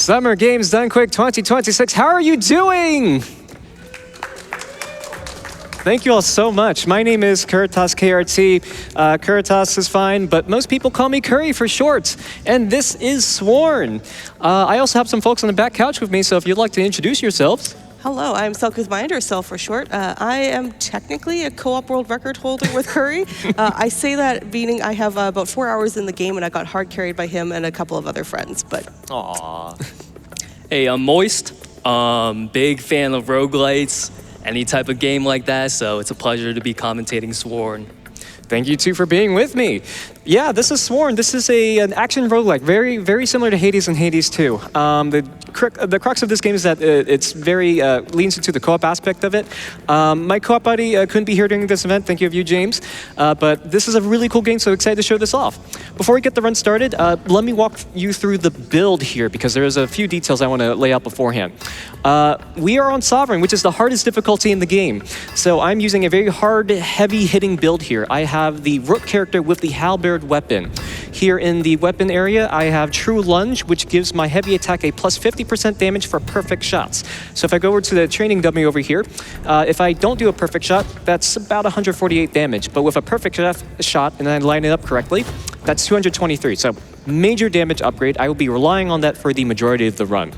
Summer Games Done Quick 2026. How are you doing? Thank you all so much. My name is KuritasKRT. Kuritas is fine, but most people call me Curry for short. And this is Sworn. I also have some folks on the back couch with me, so if you'd like to introduce yourselves. Hello, I'm selcouthmind, or Sel for short. I am technically a co-op world record holder with Curry. I say that meaning I have about 4 hours in the game, and I got hard carried by him and a couple of other friends. But Aww. Hey, I'm Moist. Big fan of roguelites, any type of game like that, so it's a pleasure to be commentating Sworn. Thank you two for being with me. Yeah, this is Sworn. This is an action roguelike, very similar to Hades and Hades 2. The crux of this game is that it's very leans into the co-op aspect of it. My co-op buddy couldn't be here during this event. Thank you, James. But this is a really cool game, so excited to show this off. Before we get the run started, let me walk you through the build here because there's a few details I want to lay out beforehand. We are on Sovereign, which is the hardest difficulty in the game. So I'm using a very hard, heavy-hitting build here. I have the Rook character with the halberd weapon. Here in the weapon area, I have True Lunge, which gives my heavy attack a plus 50% damage for perfect shots. So if I go over to the training dummy over here, if I don't do a perfect shot, that's about 148 damage. But with a perfect shot, and I line it up correctly, that's 223. So major damage upgrade. I will be relying on that for the majority of the run.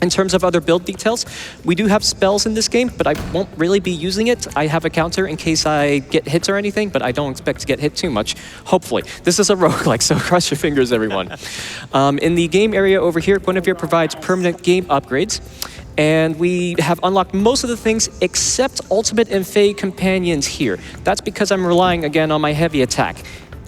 In terms of other build details, we do have spells in this game, but I won't really be using it. I have a counter in case I get hits or anything, but I don't expect to get hit too much, hopefully. This is a roguelike, so cross your fingers, everyone. In the game area over here, Guinevere provides permanent game upgrades. And we have unlocked most of the things except Ultimate and Fey Companions here. That's because I'm relying, again, on my heavy attack.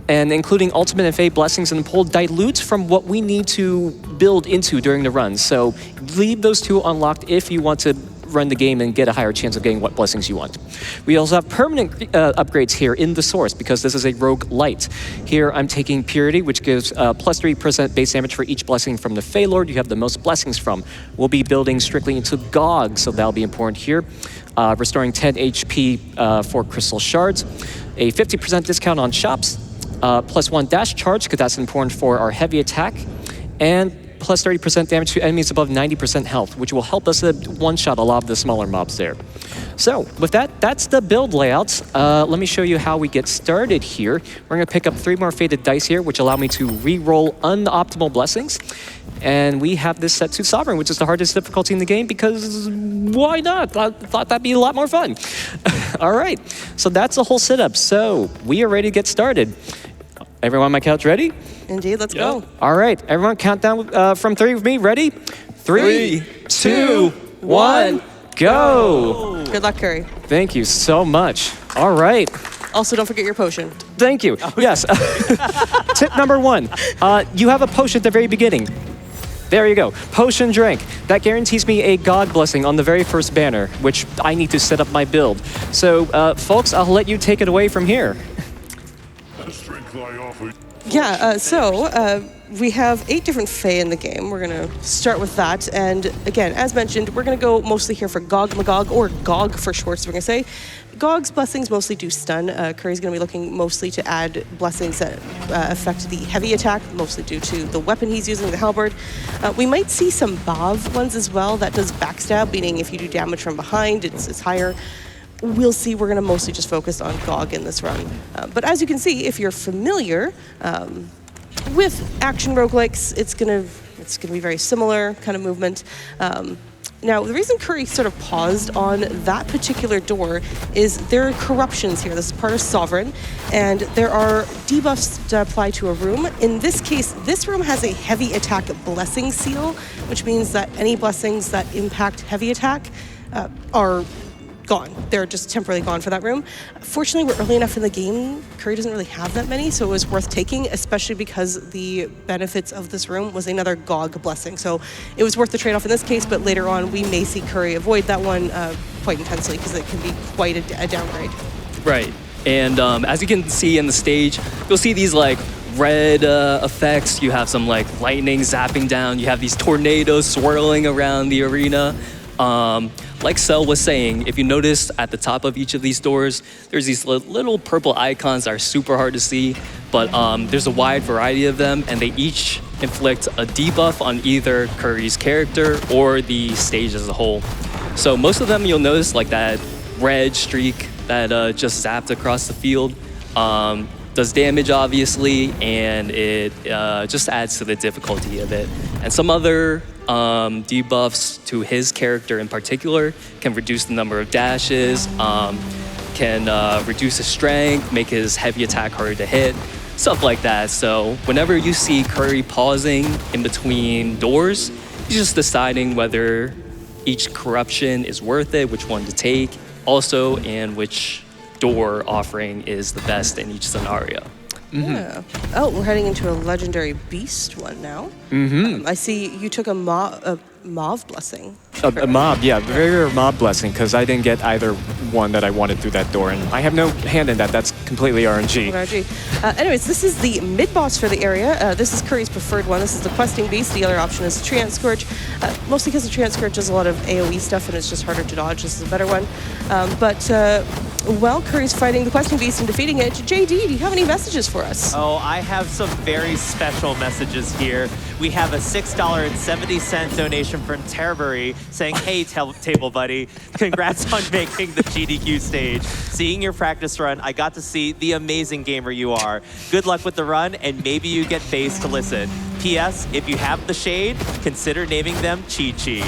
And including Ultimate and Fey Blessings in the pool dilutes from what we need to build into during the run. So leave those two unlocked if you want to run the game and get a higher chance of getting what blessings you want. We also have permanent upgrades here in the source because this is a rogue light. Here I'm taking Purity, which gives plus 3% base damage for each blessing from the Fey Lord you have the most blessings from. We'll be building strictly into GOG, so that'll be important here. Restoring 10 HP for Crystal Shards. A 50% discount on shops. Plus 1 dash charge, because that's important for our heavy attack, and plus 30% damage to enemies above 90% health, which will help us one-shot a lot of the smaller mobs there. So, with that, that's the build layout. Let me show you how we get started here. We're going to pick up 3 more faded dice here, which allow me to re-roll unoptimal blessings. And we have this set to Sovereign, which is the hardest difficulty in the game, because why not? I thought that'd be a lot more fun. All right, so that's the whole setup. So, we are ready to get started. Everyone on my couch ready? indeed, let's go. All right, everyone count down from 3 with me. Ready? 3, 2, 1, go. Good luck, Curry. Thank you so much. All right. Also, don't forget your potion. Thank you. Yes. Tip number 1. You have a potion at the very beginning. There you go. Potion drink. That guarantees me a God blessing on the very first banner, which I need to set up my build. So, folks, I'll let you take it away from here. Yeah, we have 8 different Fae in the game. We're going to start with that. And again, as mentioned, we're going to go mostly here for Gog Magog, or GOG for short, so we're going to say. Gog's blessings mostly do stun. Curry's going to be looking mostly to add blessings that affect the heavy attack, mostly due to the weapon he's using, the halberd. We might see some Bav ones as well. That does backstab, meaning if you do damage from behind, it's higher. We'll see. We're going to mostly just focus on GOG in this run. But as you can see, if you're familiar with action roguelikes, it's going to be very similar kind of movement. Now, the reason Curry sort of paused on that particular door is there are corruptions here. This is part of Sovereign, and there are debuffs to apply to a room. In this case, this room has a heavy attack blessing seal, which means that any blessings that impact heavy attack are gone. They're just temporarily gone for that room. Fortunately, we're early enough in the game. Curry doesn't really have that many, so it was worth taking, especially because the benefits of this room was another GOG blessing. So it was worth the trade-off in this case, but later on, we may see Curry avoid that one quite intensely because it can be quite a downgrade. Right. And as you can see in the stage, you'll see these like red effects. You have some like lightning zapping down. You have these tornadoes swirling around the arena. Like Sel was saying, if you notice at the top of each of these doors, there's these little purple icons that are super hard to see, but there's a wide variety of them, and they each inflict a debuff on either Kuri's character or the stage as a whole. So most of them you'll notice like that red streak that just zapped across the field. Does damage obviously, and it just adds to the difficulty of it. And some other debuffs to his character in particular can reduce the number of dashes, can reduce his strength, make his heavy attack harder to hit, stuff like that. So whenever you see Kuri pausing in between doors, he's just deciding whether each corruption is worth it, which one to take, also, and which door offering is the best in each scenario. Yeah. Oh, we're heading into a legendary beast one now. I see you took a mauve blessing. A mob, yeah, very rare mob blessing, because I didn't get either one that I wanted through that door, and I have no hand in that. That's completely RNG. Anyways, this is the mid-boss for the area. This is Kuri's preferred one. This is the questing beast. The other option is the Treant Scourge, mostly because the Treant Scourge does a lot of AoE stuff, and it's just harder to dodge. This is a better one. While Kuri's fighting the questing beast and defeating it, JD, do you have any messages for us? Oh, I have some very special messages here. We have a $6.70 donation from Terbury saying, hey, Table Buddy, congrats on making the GDQ stage. Seeing your practice run, I got to see the amazing gamer you are. Good luck with the run, and maybe you get Face to listen. P.S. If you have the shade, consider naming them Chi-Chi.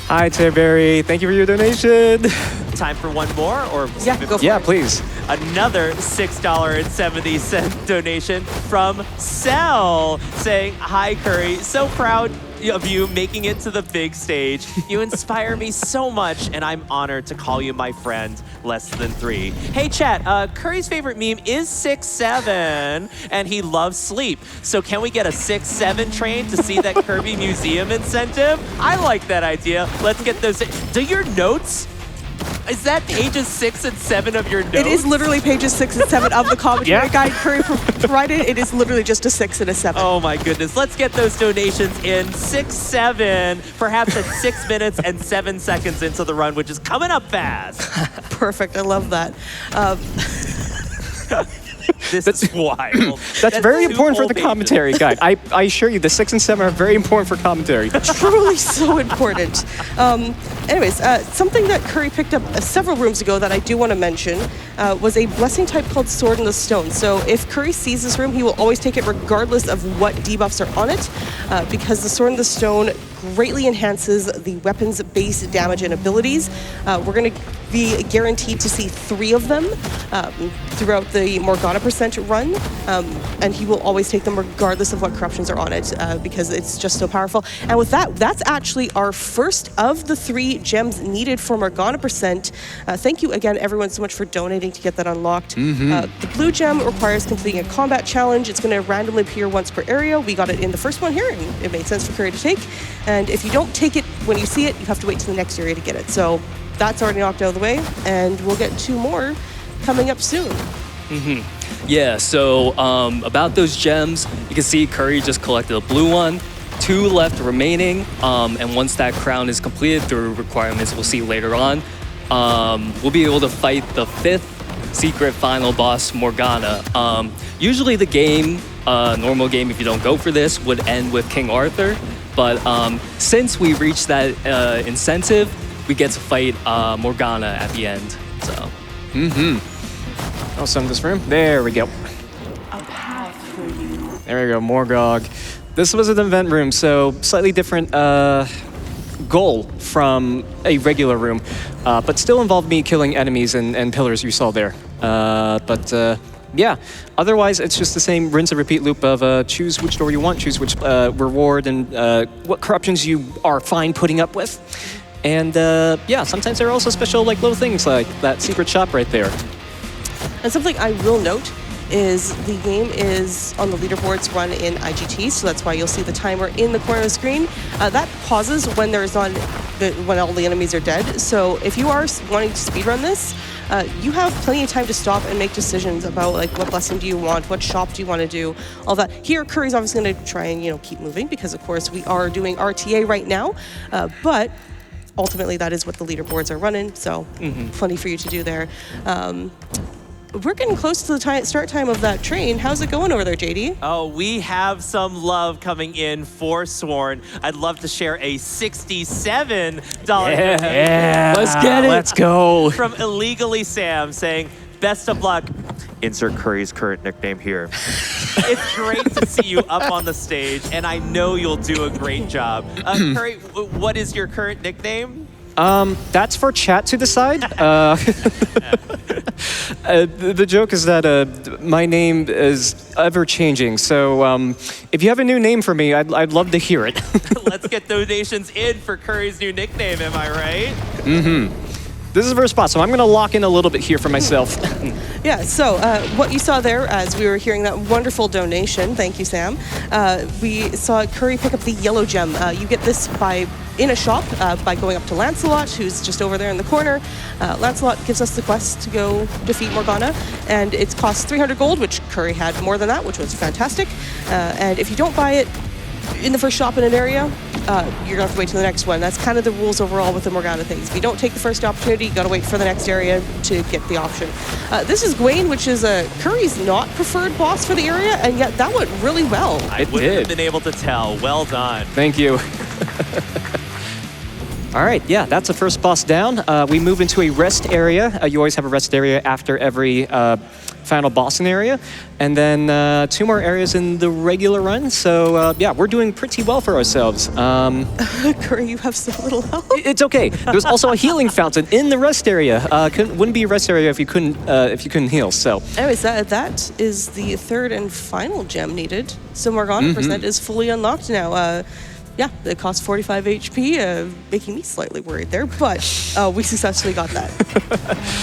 Hi, Terbury. Thank you for your donation. Time for one more? Or Yeah, go for it. Yeah, please. Another $6.70 donation from Cell saying, hi, Kuri. So proud of you making it to the big stage. You inspire me so much, and I'm honored to call you my friend, less than 3. Hey, chat, Kuri's favorite meme is 6-7, and he loves sleep. So can we get a 6-7 train to see that Kirby Museum incentive? I like that idea. Let's get those. Do your notes? Is that pages 6 and 7 of your notes? It is literally pages 6 and 7 of the commentary guide Kuri provided. It is literally just a 6 and a 7. Oh my goodness. Let's get those donations in 6-7, perhaps at 6 minutes and 7 seconds into the run, which is coming up fast. Perfect. I love that. This is wild. That's very two important for whole the pages. commentary guide. I assure you, the 6 and 7 are very important for commentary. Truly so important. Anyways, something that Kuri picked up several rooms ago that I do want to mention was a blessing type called Sword in the Stone. So if Kuri sees this room, he will always take it regardless of what debuffs are on it, because the Sword in the Stone greatly enhances the weapon's base damage and abilities. We're going to be guaranteed to see 3 of them throughout the Morgana percent run, and he will always take them regardless of what corruptions are on it, because it's just so powerful. And with that, that's actually our first of the 3 gems needed for Morgana percent. Thank you again, everyone, so much for donating to get that unlocked. The blue gem requires completing a combat challenge. It's going to randomly appear once per area. We got it in the first one here, and it made sense for Kuri to take. And if you don't take it when you see it, you have to wait to the next area to get it. So that's already knocked out of the way, and we'll get 2 more coming up soon. Yeah, so about those gems, you can see Kuri just collected a blue one, 2 left remaining, and once that crown is completed through requirements we'll see later on, we'll be able to fight the 5th secret final boss, Morgana. Usually the game, normal game, if you don't go for this, would end with King Arthur, but since we reached that incentive, we get to fight Morgana at the end, so. I'll sum this room. There we go. There we go, Morgog. This was an event room, so slightly different goal from a regular room, but still involved me killing enemies and pillars you saw there. Yeah, otherwise it's just the same rinse and repeat loop of choose which door you want, choose which reward, and what corruptions you are fine putting up with. And yeah, sometimes there are also special like little things like that secret shop right there. And something I will note is the game is on the leaderboards run in IGT, so that's why you'll see the timer in the corner of the screen. That pauses when there's not when all the enemies are dead. So if you are wanting to speedrun this, you have plenty of time to stop and make decisions about like what blessing do you want, what shop do you want to do, all that. Here, Kuri's obviously going to try and keep moving because of course we are doing RTA right now, but ultimately that is what the leaderboards are running. So plenty for you to do there. we're getting close to the start time of that train. How's it going over there, JD? Oh, we have some love coming in for Sworn. I'd love to share a $67 Yeah, Let's get it. Let's go. from Illegally Sam saying, best of luck. Insert Curry's current nickname here. It's great to see you up on the stage, and I know you'll do a great job. Curry, what is your current nickname? That's for chat to decide. The joke is that my name is ever changing. So if you have a new name for me, I'd love to hear it. Let's get donations in for Curry's new nickname, am I right? This is the first spot, so I'm going to lock in a little bit here for myself. Yeah, so what you saw there as we were hearing that wonderful donation, thank you, Sam, we saw Curry pick up the yellow gem. You get this in a shop by going up to Lancelot, who's just over there in the corner. Lancelot gives us the quest to go defeat Morgana, and it costs 300 gold, which Curry had more than that, which was fantastic. And if you don't buy it in the first shop in an area, you're gonna have to wait till the next one. That's kind of the rules overall with the Morgana things. If you don't take the first opportunity, you gotta wait for the next area to get the option. This is Gwaine, which is Curry's not preferred boss for the area, and yet that went really well. I wouldn't have been able to tell. Well done. Thank you. All right, yeah, that's the first boss down. We move into a rest area. You always have a rest area after every final boss in area. And then 2 more areas in the regular run. So yeah, we're doing pretty well for ourselves. Curry, you have so little health. It's okay. There's also a healing fountain in the rest area. Wouldn't be a rest area if you couldn't heal. So Anyways, that is the third and final gem needed. So Morgana percent is fully unlocked now. Yeah, it costs 45 HP, making me slightly worried there, but we successfully got that.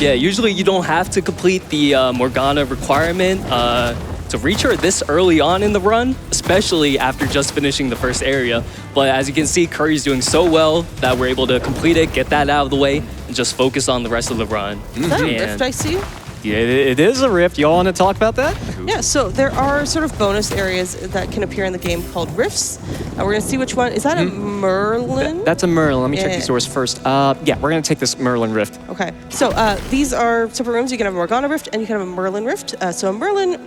Yeah, usually you don't have to complete the Morgana requirement to reach her this early on in the run, especially after just finishing the first area. But as you can see, Curry's doing so well that we're able to complete it, get that out of the way, and just focus on the rest of the run. Is that a rift I see? yeah, it is a rift. Y'all want to talk about that? Yeah, so there are sort of bonus areas that can appear in the game called rifts. We're going to see which one. Is that a Merlin? That's a Merlin. Let me check Yeah. these doors first. Yeah, we're going to take this Merlin rift. Okay, so these are separate rooms. You can have a Morgana rift and you can have a Merlin rift. So a Merlin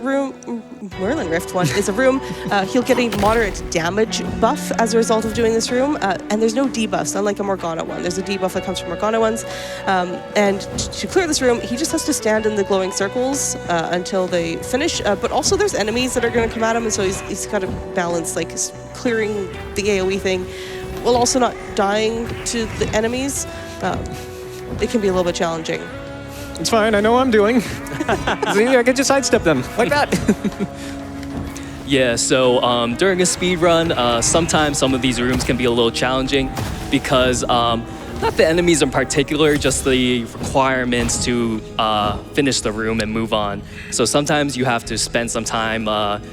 rift one is a room. He'll get a moderate damage buff as a result of doing this room, and there's no debuffs, unlike a Morgana one. There's a debuff that comes from Morgana ones, and to clear this room, he just has to stand in the glowing circles until they finish. But also, there's enemies that are going to come at him, and so he's got to balance like clearing the AOE thing, while also not dying to the enemies. It can be a little bit challenging. It's fine. I know what I'm doing. See, I can just sidestep them like that. Yeah, so during a speed run, sometimes some of these rooms can be a little challenging because not the enemies in particular, just the requirements to finish the room and move on. So sometimes you have to spend some time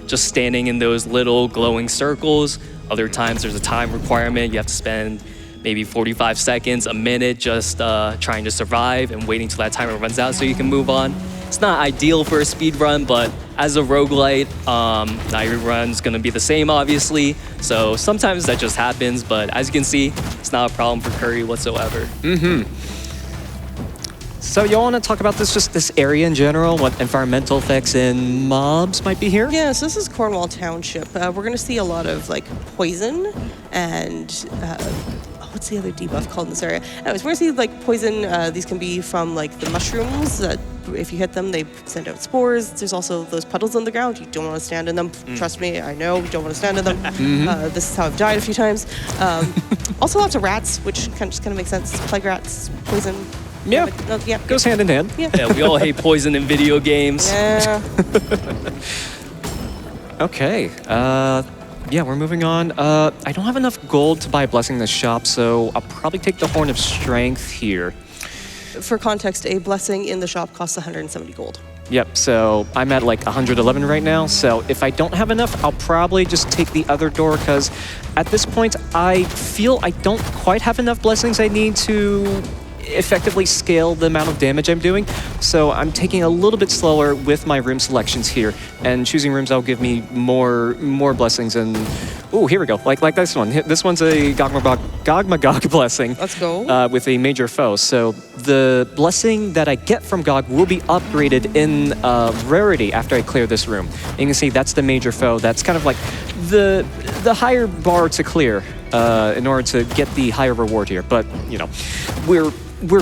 just standing in those little glowing circles. Other times there's a time requirement. You have to spend maybe 45 seconds, a minute, just trying to survive and waiting till that timer runs out so you can move on. It's not ideal for a speed run, but as a roguelite, not every run's gonna be the same, obviously. So sometimes that just happens, but as you can see, it's not a problem for Curry whatsoever. So y'all want to talk about this area in general? What environmental effects and mobs might be here? Yeah, so this is Cornwall Township. We're going to see a lot of like poison and what's the other debuff called in this area? Anyways, we're going to see like poison. These can be from like the mushrooms that if you hit them, they send out spores. There's also those puddles on the ground. You don't want to stand in them. Trust me, I know you don't want to stand in them. This is how I've died a few times. Also lots of rats, which kind of makes sense. Plague rats, poison. Yeah, Yeah, goes hand in hand. Yeah, we all hate poison in video games. Yeah. Okay. Yeah, we're moving on. I don't have enough gold to buy a blessing in the shop, so I'll probably take the Horn of Strength here. For context, a blessing in the shop costs 170 gold. Yep, so I'm at like 111 right now, so if I don't have enough, I'll probably just take the other door, because at this point, I feel I don't quite have enough blessings I need to effectively scale the amount of damage I'm doing. So I'm taking a little bit slower with my room selections here and choosing rooms that'll give me more blessings. And oh, here we go. Like this one. This one's a Gog blessing. Let's go. With a major foe. So the blessing that I get from Gog will be upgraded in rarity after I clear this room. And you can see that's the major foe. That's kind of like the higher bar to clear in order to get the higher reward here. But you know, we're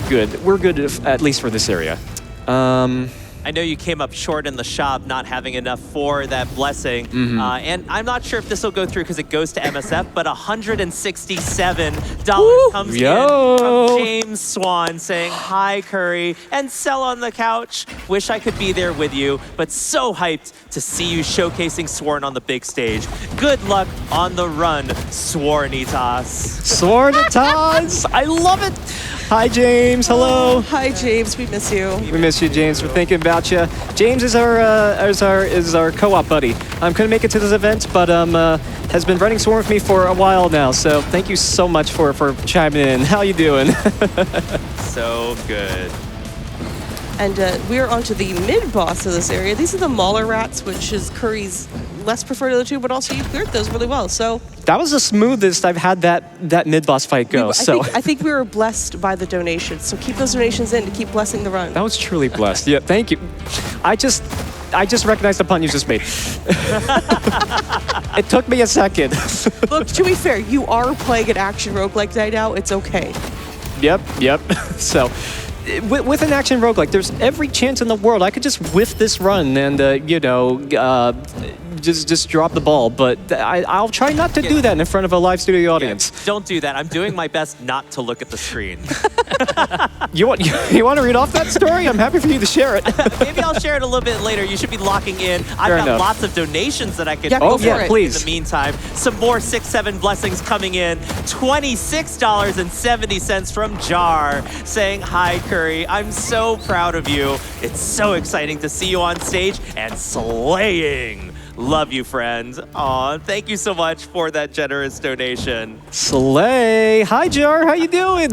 good. We're good at least for this area. I know you came up short in the shop, not having enough for that blessing. And I'm not sure if this will go through because it goes to MSF, but $167 comes in from James Swan saying, hi, Curry, and Sell on the couch. Wish I could be there with you, but so hyped to see you showcasing Sworn on the big stage. Good luck on the run, Swornitas. Swornitas! I love it! Hi, James. Hello. Hi, James. We miss you. We miss you, James. We're thinking about you. James is our co-op buddy. Couldn't make it to this event, but has been running Swarm with me for a while now. So thank you so much for chiming in. How you doing? So good. And we are on to the mid-boss of this area. These are the Mauler Rats, which is Curry's less preferred of the two, but also you cleared those really well. So that was the smoothest I've had that mid-boss fight go. I think we were blessed by the donations. So keep those donations in to keep blessing the run. That was truly blessed. Yeah, thank you. I just recognized the pun you just made. It took me a second. Look, to be fair, you are playing an action roguelike right now. It's okay. Yep. So with an action roguelike, there's every chance in the world I could just whiff this run and, just drop the ball. But I'll try not to do that in front of a live studio audience. Yeah, don't do that. I'm doing my best not to look at the screen. You want to read off that story? I'm happy for you to share it. Maybe I'll share it a little bit later. You should be locking in. I've got lots of donations that I could please. In the meantime. Some more 6-7 blessings coming in. $26.70 from Jar saying, hi, Curry. I'm so proud of you. It's so exciting to see you on stage and slaying. Love you, friend. Aw, thank you so much for that generous donation. Slay. Hi, Jar. How you doing?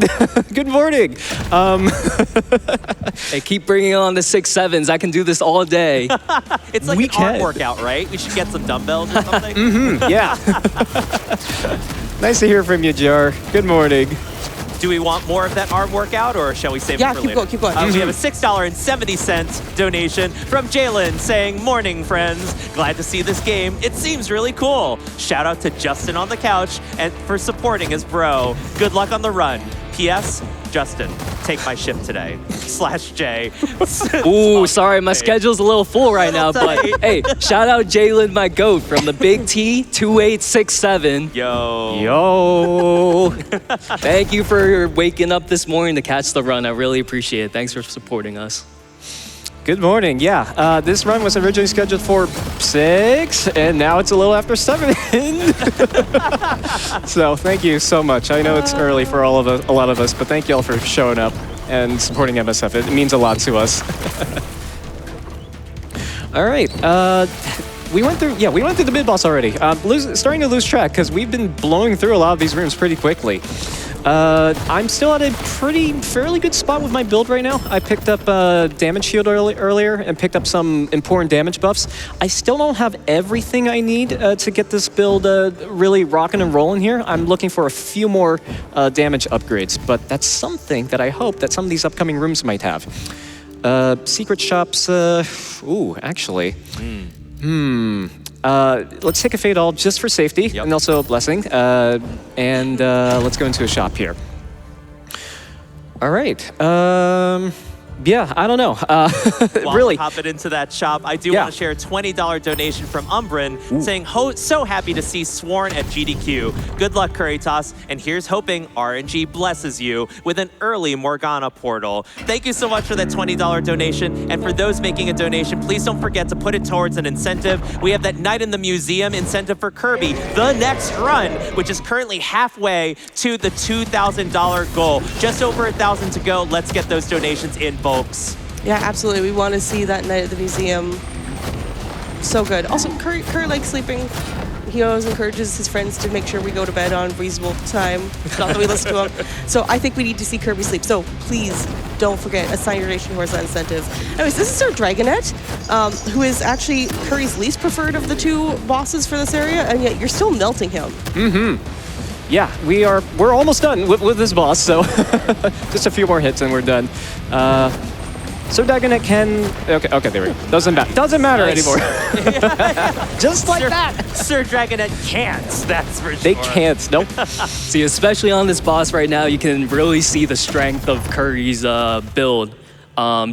Good morning. Hey, keep bringing on the 6-7s. I can do this all day. It's like an arm workout, right? We should get some dumbbells or something. Yeah. Nice to hear from you, Jar. Good morning. Do we want more of that arm workout, or shall we save it for later? Keep going. We have a $6.70 donation from Jalen saying, morning, friends. Glad to see this game. It seems really cool. Shout out to Justin on the couch and for supporting his bro. Good luck on the run. P.S. Justin, take my shift today. /J. Ooh, sorry, my schedule's a little full right now, but hey, shout out Jalen, my goat, from the Big T 2867. Yo. Thank you for waking up this morning to catch the run. I really appreciate it. Thanks for supporting us. Good morning. Yeah, this run was originally scheduled for 6, and now it's a little after 7. So thank you so much. I know it's early for a lot of us, but thank you all for showing up and supporting MSF. It means a lot to us. All right. We went through the mid-boss already. Starting to lose track because we've been blowing through a lot of these rooms pretty quickly. I'm still at a fairly good spot with my build right now. I picked up damage shield earlier and picked up some important damage buffs. I still don't have everything I need to get this build really rocking and rolling here. I'm looking for a few more damage upgrades, but that's something that I hope that some of these upcoming rooms might have. Secret shops, actually. Let's take a fade all just for safety and also a blessing. And let's go into a shop here. All right. Yeah, I don't know. While really. Hopping into that shop, I do want to share a $20 donation from Umbrin saying, so happy to see Sworn at GDQ. Good luck, Kuritas, and here's hoping RNG blesses you with an early Morgana portal. Thank you so much for that $20 donation, and for those making a donation, please don't forget to put it towards an incentive. We have that Night in the Museum incentive for Kirby, the next run, which is currently halfway to the $2,000 goal. Just over 1,000 to go. Let's get those donations in, folks. Yeah, absolutely. We want to see that Night at the Museum. So good. Also, Curry likes sleeping He always encourages his friends to make sure we go to bed on reasonable time. Not that we listen to him. So I think we need to see Kirby sleep. So please don't forget, assign your donation towards that incentive. Anyways, this is our Dragonette, who is actually Curry's least preferred of the two bosses for this area, and yet you're still melting him. Yeah, we're almost done with this boss, so just a few more hits and we're done. So Dragonette can... Okay, there we go. Doesn't matter anymore. Just like that. Sir Dragonette can't, that's for sure. They can't, nope. See, especially on this boss right now, you can really see the strength of Curry's build.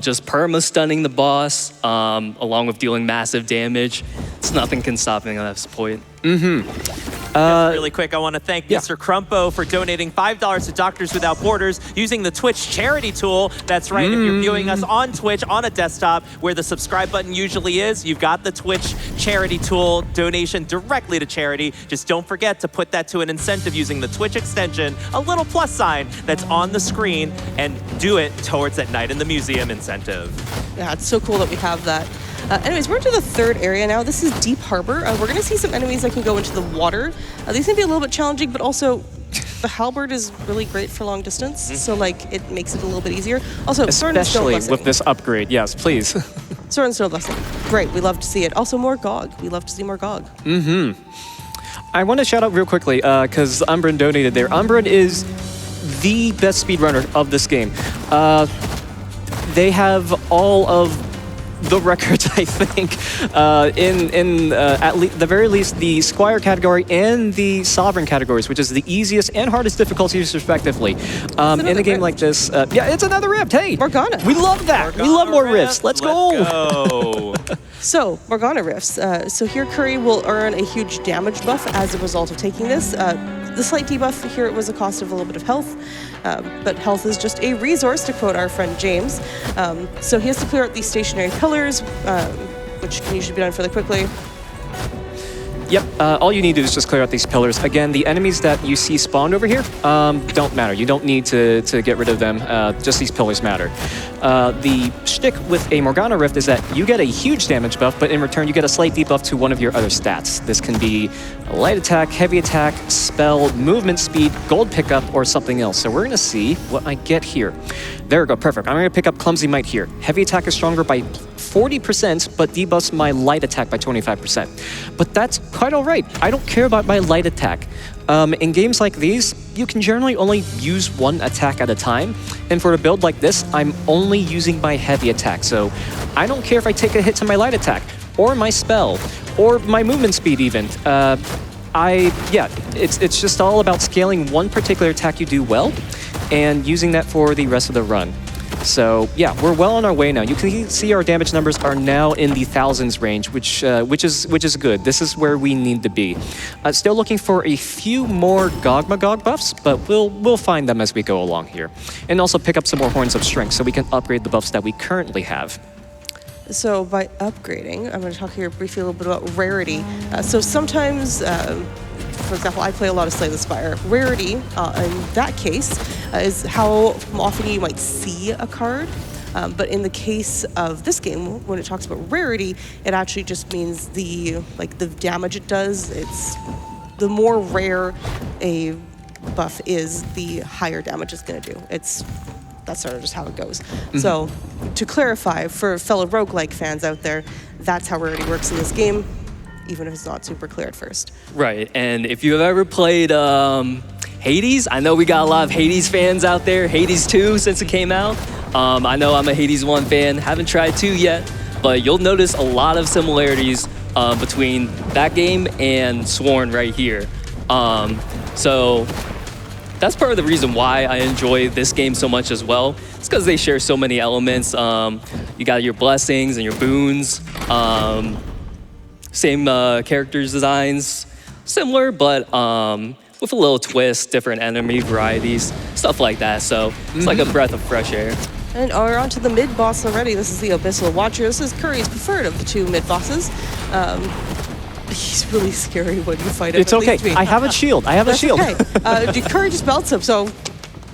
Just perma-stunning the boss, along with dealing massive damage. It's nothing can stop him at this point. Really quick, I want to thank Mr. Crumpo for donating $5 to Doctors Without Borders using the Twitch charity tool. That's right, if you're viewing us on Twitch on a desktop where the subscribe button usually is, you've got the Twitch charity tool donation directly to charity. Just don't forget to put that to an incentive using the Twitch extension, a little plus sign that's on the screen, and do it towards that Night in the Museum incentive. Yeah, it's so cool that we have that. Anyways, we're into the third area now. This is Deep Harbor. We're going to see some enemies that can go into the water. These can be a little bit challenging, but also the halberd is really great for long distance, so like it makes it a little bit easier. Also, Sword and Stone Especially Blessing. with this upgrade, yes, please. Sword and Stone Blessing. Great, we love to see it. Also, more GOG. We love to see more GOG. I want to shout out real quickly, because Umbrin donated there. Umbrin is the best speedrunner of this game. They have all of the records, I think, in at the very least the Squire category and the Sovereign categories, which is the easiest and hardest difficulties respectively. In a game like this, yeah, it's another rift. Hey, Morgana. We love that. We love more rifts. Let's go. So, Morgana Rifts. So here Curry will earn a huge damage buff as a result of taking this. The slight debuff here was a cost of a little bit of health, but health is just a resource, to quote our friend James. So he has to clear out these stationary pillars, which can usually be done fairly quickly. Yep, all you need to do is just clear out these pillars. Again, the enemies that you see spawned over here don't matter. You don't need to get rid of them. Just these pillars matter. The shtick with a Morgana Rift is that you get a huge damage buff, but in return you get a slight debuff to one of your other stats. This can be a light attack, heavy attack, spell, movement speed, gold pickup, or something else. So we're going to see what I get here. There we go, perfect. I'm going to pick up Clumsy Might here. Heavy attack is stronger by 40%, but debuffs my light attack by 25%. But that's quite all right. I don't care about my light attack. In games like these, you can generally only use one attack at a time. And for a build like this, I'm only using my heavy attack. So I don't care if I take a hit to my light attack, or my spell, or my movement speed even. It's just all about scaling one particular attack you do well, and using that for the rest of the run. So yeah, we're well on our way now. You can see our damage numbers are now in the thousands range, which is good. This is where we need to be. Still looking for a few more Gogmagog buffs, but we'll find them as we go along here, and also pick up some more Horns of Strength so we can upgrade the buffs that we currently have. So by upgrading, I'm going to talk here briefly a little bit about rarity. So sometimes, for example, I play a lot of Slay the Spire. Rarity, in that case, is how often you might see a card. But in the case of this game, when it talks about rarity, it actually just means the damage it does. It's the more rare a buff is, the higher damage it's going to do. That's sort of just how it goes. So, to clarify, for fellow roguelike fans out there, that's how rarity works in this game, even if it's not super clear at first. Right, and if you've ever played Hades, I know we got a lot of Hades fans out there, Hades 2 since it came out. I know I'm a Hades 1 fan, haven't tried 2 yet, but you'll notice a lot of similarities between that game and Sworn right here. So that's part of the reason why I enjoy this game so much as well. It's because they share so many elements. You got your blessings and your boons. Same characters designs, similar, but with a little twist, different enemy varieties, stuff like that. So it's like a breath of fresh air. And we're on to the mid-boss already. This is the Abyssal Watcher. This is Curry's preferred of the two mid-bosses. He's really scary when you fight him. It's okay. I have a shield. I have a shield. Okay. Curry just belts him, so...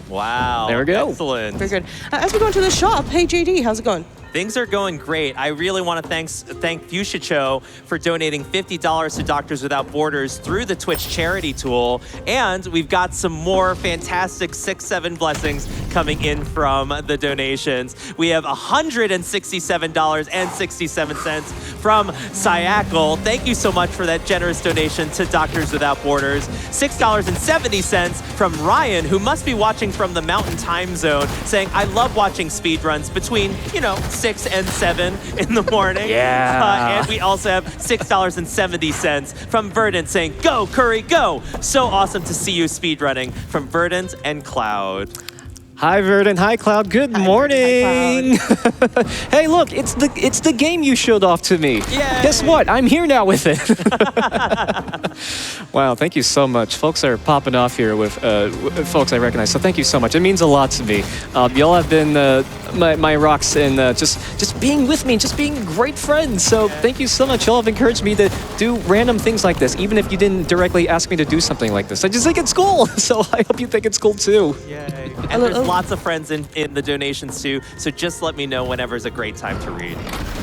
Wow. There we go. Excellent. Very good. As we go into the shop, hey, JD, how's it going? Things are going great. I really want to thank Fuchsia Cho for donating $50 to Doctors Without Borders through the Twitch charity tool. And we've got some more fantastic 6-7 blessings coming in from the donations. We have $167.67 from Sayakal. Thank you so much for that generous donation to Doctors Without Borders. $6.70 from Ryan, who must be watching from the Mountain Time Zone, saying, I love watching speedruns between, 6 and 7 in the morning. Yeah. And we also have $6.70 from Verdant saying, go, Curry, go. So awesome to see you speedrunning from Verdant and Cloud. Hi, Verdant. Hi, Cloud. Good morning. Hi, Hey, look, it's the game you showed off to me. Yay. Guess what? I'm here now with it. Wow, thank you so much. Folks are popping off here with folks I recognize, so thank you so much. It means a lot to me. Y'all have been my rocks and just being with me, just being great friends. So thank you so much. Y'all have encouraged me to do random things like this, even if you didn't directly ask me to do something like this. I just think it's cool, so I hope you think it's cool too. Yay. And there's lots of friends in the donations too, so just let me know whenever is a great time to read.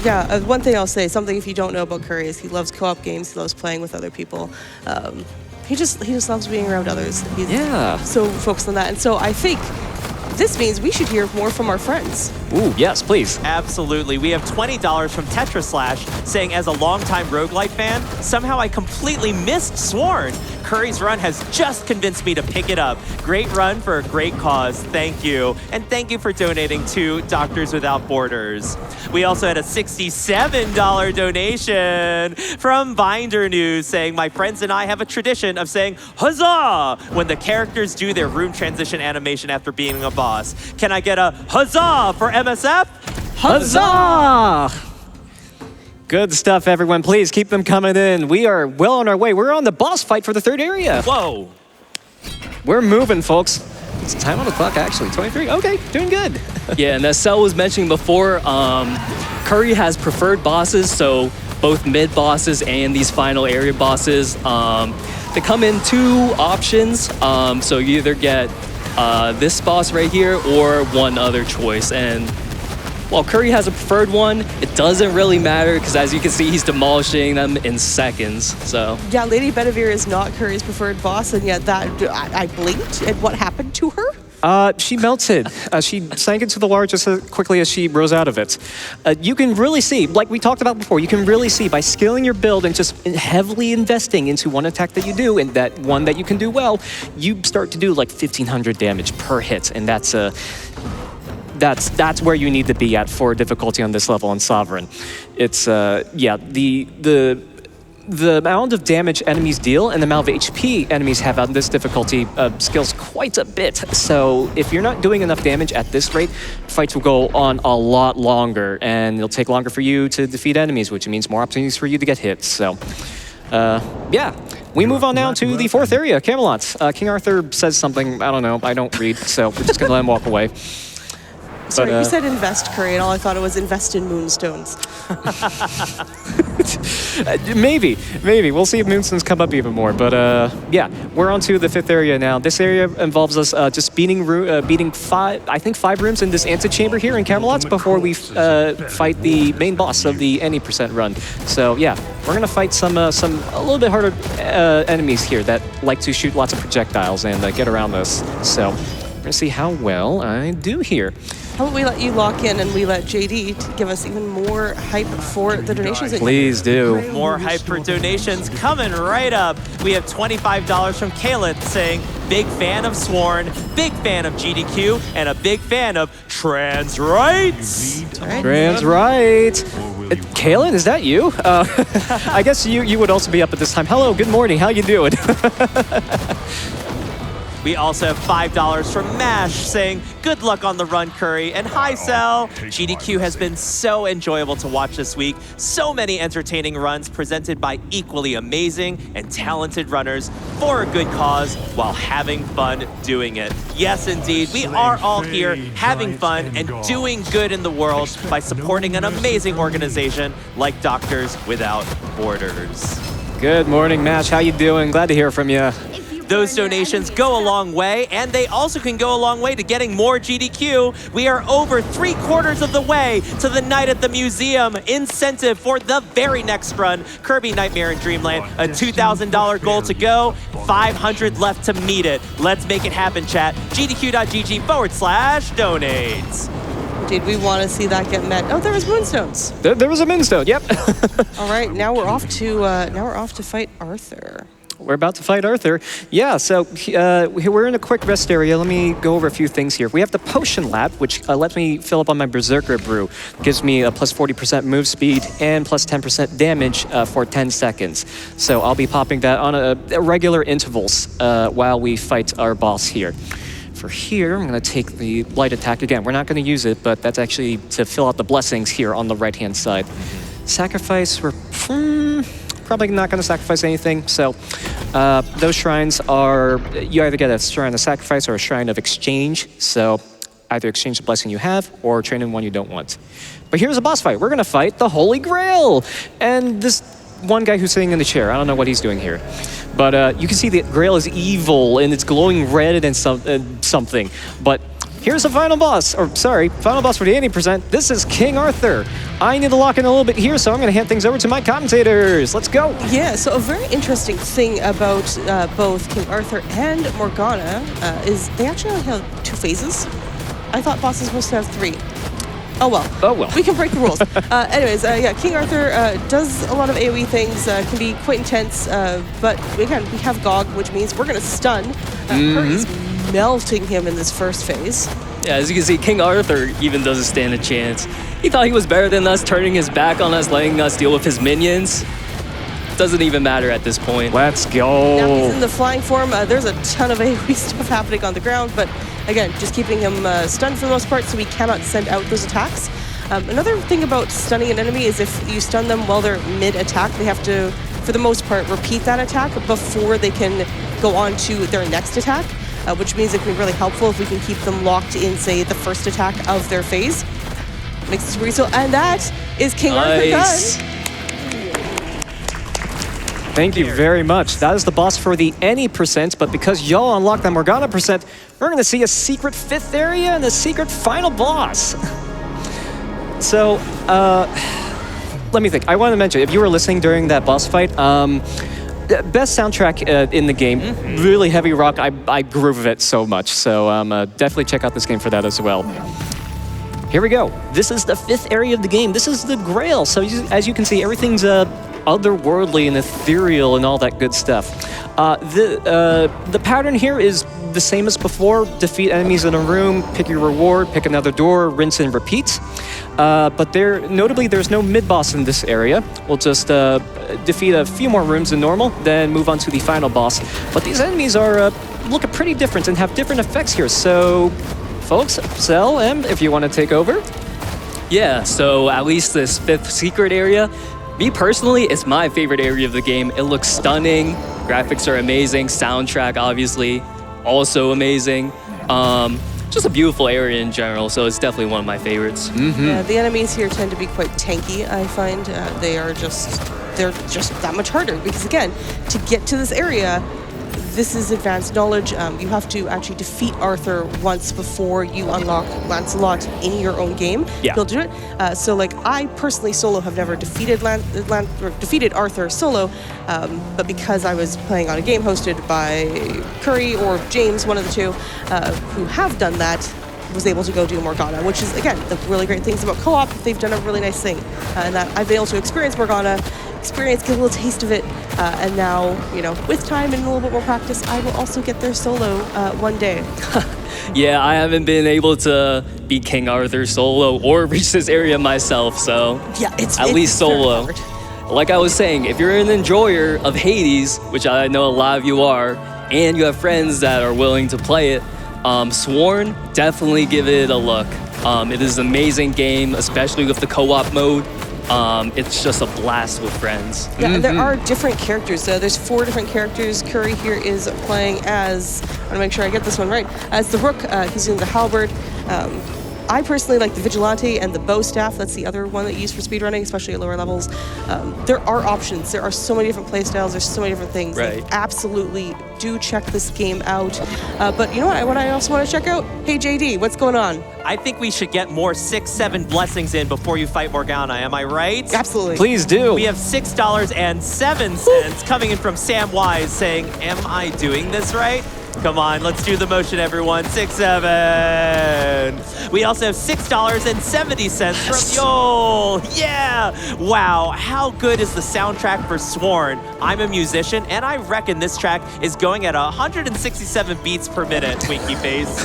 Yeah, one thing I'll say, something if you don't know about Curry is he loves co-op games, he loves playing with other people. He just loves being around others. He's so focused on that. And so I think this means we should hear more from our friends. Ooh, yes, please. Absolutely. We have $20 from Tetraslash saying, as a longtime roguelite fan, somehow I completely missed Sworn. Curry's run has just convinced me to pick it up. Great run for a great cause. Thank you. And thank you for donating to Doctors Without Borders. We also had a $67 donation from Binder News saying, my friends and I have a tradition of saying, huzzah, when the characters do their room transition animation after being a boss. Can I get a huzzah for MSF? Huzzah! Good stuff, everyone. Please keep them coming in. We are well on our way. We're on the boss fight for the third area. Whoa. We're moving, folks. It's time on the clock, actually. 23. Okay, doing good. Yeah, and as Sel was mentioning before, Curry has preferred bosses, so both mid bosses and these final area bosses, they come in two options. So you either get this boss right here or one other choice. And while Curry has a preferred one, it doesn't really matter because as you can see, he's demolishing them in seconds. So Yeah, Lady Bedivere is not Curry's preferred boss, and yet that I blinked at what happened to her. She melted. She sank into the water just as quickly as she rose out of it. You can really see, like we talked about before, you can really see by scaling your build and just heavily investing into one attack that you do and that one that you can do well, you start to do like 1,500 damage per hit, and that's where you need to be at for difficulty on this level on Sovereign. It's the amount of damage enemies deal and the amount of HP enemies have on this difficulty scales quite a bit. So if you're not doing enough damage at this rate, fights will go on a lot longer, and it'll take longer for you to defeat enemies, which means more opportunities for you to get hit. So, we move on now to the fourth area, Camelot. King Arthur says something, I don't know, I don't read, so we're just gonna let him walk away. Sorry, you said invest, Curry, and all I thought it was invest in moonstones. Maybe. We'll see if moonstones come up even more. But yeah, we're on to the fifth area now. This area involves us just beating five rooms in this antechamber here in Camelot before we fight the main boss of the any percent run. So yeah, we're gonna fight some a little bit harder enemies here that like to shoot lots of projectiles and get around this. So we're gonna see how well I do here. How about we let you lock in and we let JD give us even more hype for the donations? Please do. More hype for donations coming right up. We have $25 from Kaleth saying, big fan of Sworn, big fan of GDQ, and a big fan of trans rights. Trans rights. Kaylin, is that you? I guess you would also be up at this time. Hello, good morning. How you doing? We also have $5 from MASH saying, good luck on the run, Curry, and hi, Sel. GDQ has been so enjoyable to watch this week. So many entertaining runs presented by equally amazing and talented runners for a good cause while having fun doing it. Yes, indeed, we are all here having fun and doing good in the world by supporting an amazing organization like Doctors Without Borders. Good morning, MASH. How you doing? Glad to hear from you. Those donations go a long way, and they also can go a long way to getting more GDQ. We are over 3/4 of the way to the Night at the Museum incentive for the very next run, Kirby Nightmare in Dreamland. A $2,000 goal to go, 500 left to meet it. Let's make it happen, chat. gdq.gg/donates. Did we want to see that get met? Oh, there was Moonstones. There was a Moonstone, yep. All right, now we're off to fight Arthur. We're about to fight Arthur. Yeah, so we're in a quick rest area. Let me go over a few things here. We have the Potion Lab, which lets me fill up on my Berserker Brew. Gives me a plus 40% move speed and plus 10% damage for 10 seconds. So I'll be popping that on a regular intervals while we fight our boss here. For here, I'm going to take the light attack. Again, we're not going to use it, but that's actually to fill out the blessings here on the right-hand side. Sacrifice, we're probably not going to sacrifice anything. So those shrines are, you either get a shrine of sacrifice or a shrine of exchange. So either exchange the blessing you have or trade in one you don't want. But here's a boss fight. We're going to fight the Holy Grail. And this one guy who's sitting in the chair, I don't know what he's doing here. But you can see the Grail is evil and it's glowing red and something. But here's the final boss, final boss for the 80%. This is King Arthur. I need to lock in a little bit here, so I'm going to hand things over to my commentators. Let's go. Yeah, so a very interesting thing about both King Arthur and Morgana is they actually only have 2 phases. I thought bosses were supposed to have 3. Oh well. Oh well. We can break the rules. Anyways, yeah, King Arthur does a lot of AoE things, can be quite intense, but again, we have GOG, which means we're going to stun. Curry's melting him in this first phase. Yeah, as you can see, King Arthur even doesn't stand a chance. He thought he was better than us, turning his back on us, letting us deal with his minions. Doesn't even matter at this point. Let's go. Now he's in the flying form. There's a ton of AoE stuff happening on the ground, but again, just keeping him stunned for the most part, so he cannot send out those attacks. Another thing about stunning an enemy is if you stun them while they're mid-attack, they have to, for the most part, repeat that attack before they can go on to their next attack, which means it can be really helpful if we can keep them locked in, say, the first attack of their phase. Makes it super useful, and that is King Arthur done. Thank you very much. That is the boss for the any percent, but because y'all unlocked that Morgana percent, we're going to see a secret 5th area and a secret final boss. So, let me think. I want to mention, if you were listening during that boss fight, best soundtrack in the game, really heavy rock. I groove it so much, so definitely check out this game for that as well. Here we go. This is the 5th area of the game. This is the Grail. So as you can see, everything's otherworldly and ethereal and all that good stuff. The pattern here is the same as before. Defeat enemies in a room, pick your reward, pick another door, rinse and repeat. But notably, there's no mid-boss in this area. We'll just defeat a few more rooms than normal, then move on to the final boss. But these enemies are looking pretty different and have different effects here. So, folks, Cell, M, if you want to take over. Yeah, so at least this 5th secret area, me personally, it's my favorite area of the game. It looks stunning, graphics are amazing, soundtrack obviously also amazing. Just a beautiful area in general, so it's definitely one of my favorites. Yeah, the enemies here tend to be quite tanky, I find. They're just that much harder because again, to get to this area, this is advanced knowledge. You have to actually defeat Arthur once before you unlock Lancelot in your own game. Yeah. You'll do it. So, like, I personally solo have never defeated defeated Arthur solo, but because I was playing on a game hosted by Curry or James, one of the two, who have done that, was able to go do Morgana, which is, again, the really great things about co-op. They've done a really nice thing, and that I've been able to experience Morgana, get a little taste of it, and now, you know, with time and a little bit more practice, I will also get there solo one day. Yeah, I haven't been able to beat King Arthur solo or reach this area myself, so Yeah, it's at least solo. very hard. Like I was saying, if you're an enjoyer of Hades, which I know a lot of you are, and you have friends that are willing to play it, Sworn, definitely give it a look. It is an amazing game, especially with the co-op mode. It's just a blast with friends. Yeah, and there are different characters. There's 4 different characters. Curry here is playing as, I want to make sure I get this one right, as the Rook. He's using the halberd. I personally like the Vigilante and the Bow Staff. That's the other one that you use for speedrunning, especially at lower levels. There are options. There are so many different playstyles. There's so many different things. Right. Like, absolutely do check this game out. But you know what I also want to check out? Hey, JD, what's going on? I think we should get more 6-7 blessings in before you fight Morgana. Am I right? Absolutely. Please do. We have $6.07 coming in from Sam Wise saying, am I doing this right? Come on, let's do the motion, everyone. 6-7. We also have $6.70 from Yol. Yeah. Wow. How good is the soundtrack for Sworn? I'm a musician, and I reckon this track is going at 167 beats per minute, Winky Face.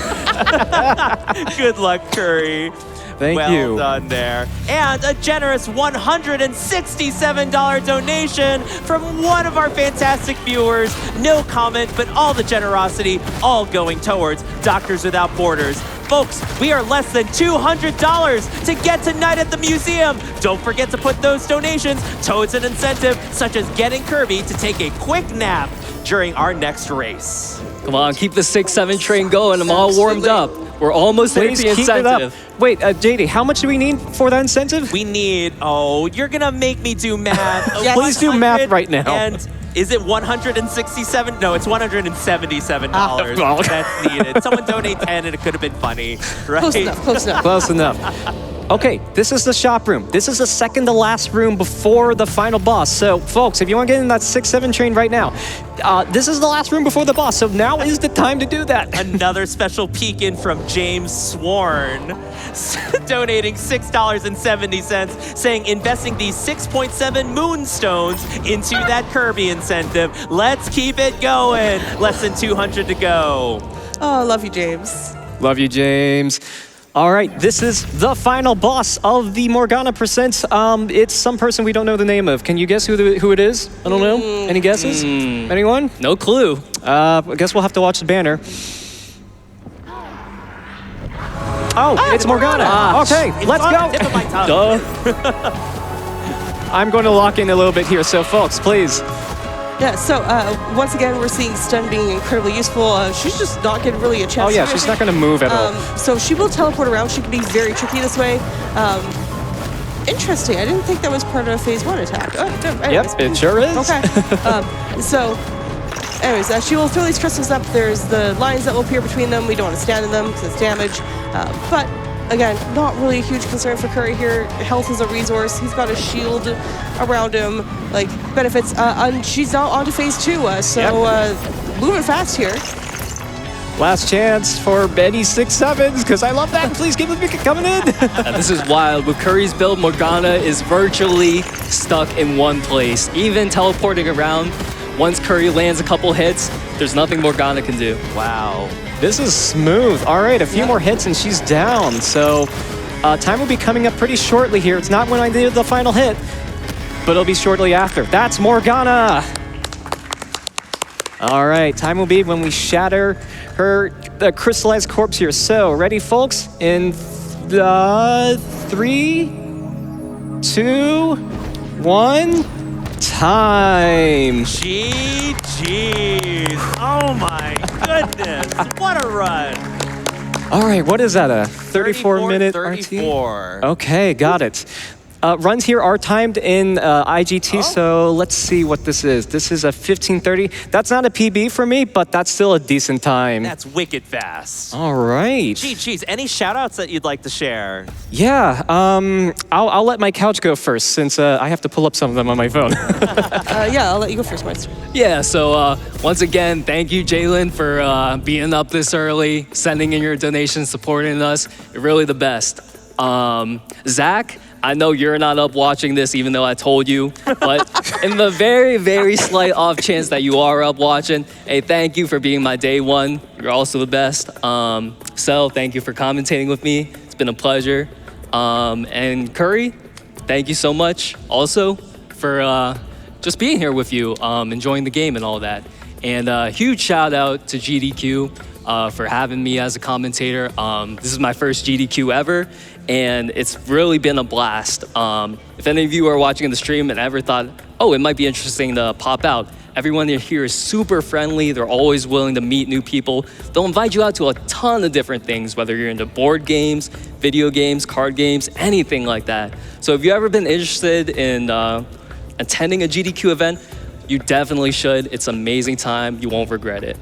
Good luck, Curry. Thank you. Well done there. And a generous $167 donation from one of our fantastic viewers. No comment, but all the generosity, all going towards Doctors Without Borders. Folks, we are less than $200 to get tonight at the museum. Don't forget to put those donations towards an incentive, such as getting Kirby to take a quick nap during our next race. Come on, keep the 6-7 train going. I'm all warmed up. We're almost there to Please the keep it up. incentive. Wait, JD, how much do we need for that incentive? We need, you're gonna make me do math. Yes. Please do math right now. And is it 167? No, it's $177 well. that's needed. Someone donate 10 and it could have been funny, right? Close enough, close enough. Close enough. Okay, this is the shop room. This is the second to last room before the final boss. So, folks, if you want to get in that 6-7 train right now, this is the last room before the boss. So now is the time to do that. Another special peek in from James Sworn, donating $6.70, saying investing these 6.7 moonstones into that Kirby incentive. Let's keep it going. Less than 200 to go. Oh, love you, James. Love you, James. All right, this is the final boss of the Morgana Presents. It's some person we don't know the name of. Can you guess who it is? I don't know. Any guesses? Anyone? No clue. I guess we'll have to watch the banner. Oh, it's Morgana. Okay, let's on go. the tip of my tongue. Duh. I'm going to lock in a little bit here, so folks, please. Yeah, so once again, we're seeing Stun being incredibly useful. She's just not getting really a chance. Oh yeah, to she's not going to move at all. So she will teleport around. She can be very tricky this way. Interesting. I didn't think that was part of a phase 1 attack. Oh, no, anyways. Yep, it sure is. Okay. Anyways, she will throw these crystals up. There's the lines that will appear between them. We don't want to stand in them because it's damage. But again, not really a huge concern for Curry here. Health is a resource. He's got a shield around him, like benefits. And she's now on to phase 2. Moving fast here. Last chance for any 6-7s, because I love that. Please keep it coming in. This is wild. With Curry's build, Morgana is virtually stuck in one place. Even teleporting around, once Curry lands a couple hits, there's nothing Morgana can do. Wow. This is smooth. All right, a few more hits and she's down. So time will be coming up pretty shortly here. It's not when I do the final hit, but it'll be shortly after. That's Morgana. All right, time will be when we shatter the crystallized corpse here. So, ready, folks? In 3, 2, 1, time. GG's. Oh my goodness. What a run. All right, what is that, a 34-minute RT? 34. Okay, got it. Runs here are timed in IGT, so let's see what this is. This is a 15:30. That's not a PB for me, but that's still a decent time. That's wicked fast. All right. Geez, any shout outs that you'd like to share? Yeah, I'll let my couch go first since I have to pull up some of them on my phone. Yeah, I'll let you go first, Meister. Yeah, so once again, thank you, Jalen, for being up this early, sending in your donations, supporting us. You're really the best. Zach, I know you're not up watching this, even though I told you, but in the very, very slight off chance that you are up watching, hey, thank you for being my day one. You're also the best. Sel, thank you for commentating with me. It's been a pleasure. And Curry, thank you so much also for just being here with you, enjoying the game and all that. And huge shout out to GDQ for having me as a commentator. This is my first GDQ ever, and it's really been a blast. If any of you are watching the stream and ever thought, oh, it might be interesting to pop out, Everyone here is super friendly. They're always willing to meet new people. They'll invite you out to a ton of different things, whether you're into board games, video games, card games, anything like that. So if you've ever been interested in attending a GDQ event, you definitely should. It's an amazing time. You won't regret it.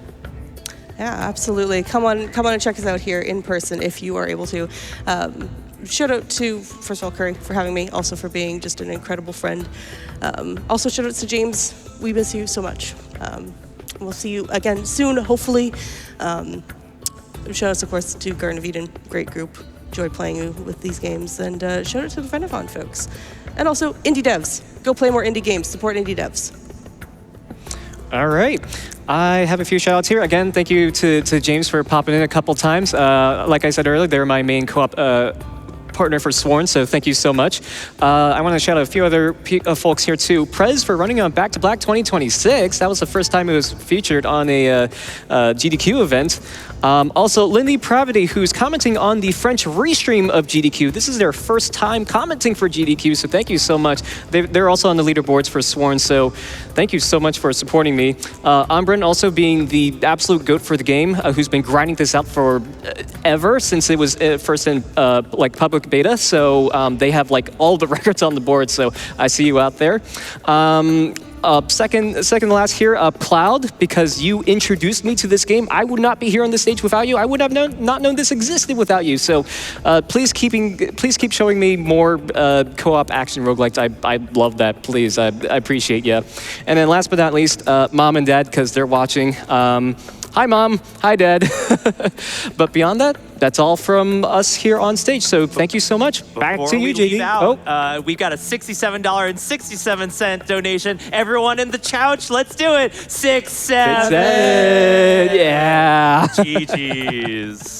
Yeah, absolutely. Come on and check us out here in person if you are able to. Shout out to, first of all, Kuri for having me, also for being just an incredible friend. Also, shout out to James. We miss you so much. We'll see you again soon, hopefully. Shout outs, of course, to Garden of Eden. Great group. Enjoy playing with these games. And shout out to the Fenifon folks. And also, indie devs. Go play more indie games. Support indie devs. All right. I have a few shout outs here. Again, thank you to James for popping in a couple times. Like I said earlier, they're my main co-op partner for Sworn, so thank you so much. I want to shout out a few other folks here too. Prez for running on Back to Black 2026. That was the first time it was featured on a GDQ event. Also, Lindy Pravity, who's commenting on the French restream of GDQ. This is their first time commenting for GDQ, so thank you so much. They're also on the leaderboards for Sworn, so thank you so much for supporting me. Ambren also being the absolute goat for the game, who's been grinding this out for ever since it was first in like public beta, so they have like all the records on the board, so I see you out there. Second to last here, Cloud, because you introduced me to this game. I would not be here on this stage without you. I would have not known this existed without you. So please keep showing me more co-op action roguelikes. I love that. Please, I appreciate you. And then last but not least, Mom and Dad, because they're watching. Hi, Mom. Hi, Dad. But beyond that, that's all from us here on stage. So thank you so much. Back Before to you, we leave JD. out, we've got a $67.67 donation. Everyone in the couch, let's do it. 6, 7. Yeah. GG's.